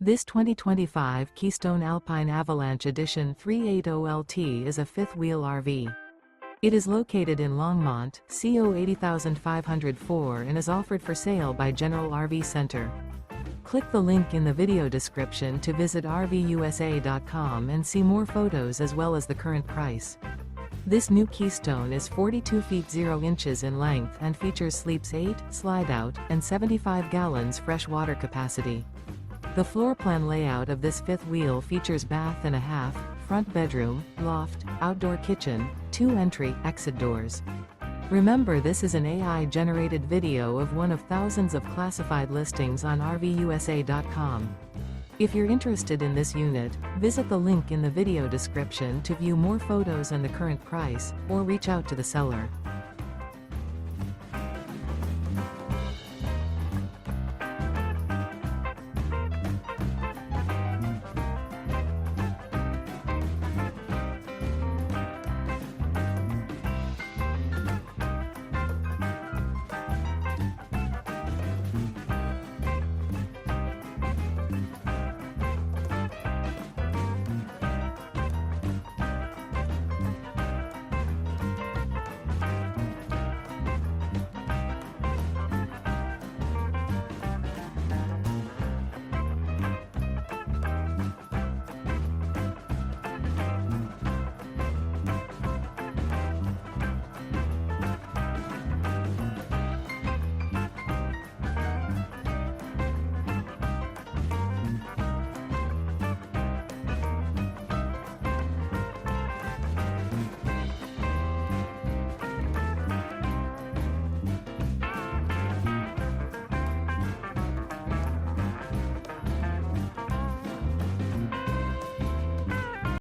This 2025 Keystone Alpine Avalanche Edition 380LT is a fifth-wheel RV. It is located in Longmont, CO 80504 and is offered for sale by General RV Center. Click the link in the video description to visit RVUSA.com and see more photos as well as the current price. This new Keystone is 42 feet 0 inches in length and features sleeps 8, slide-out, and 75 gallons fresh water capacity. The floor plan layout of this fifth wheel features bath and a half, front bedroom, loft, outdoor kitchen, 2 entry/exit doors. Remember, this is an AI-generated video of one of thousands of classified listings on RVUSA.com. If you're interested in this unit, visit the link in the video description to view more photos and the current price, or reach out to the seller.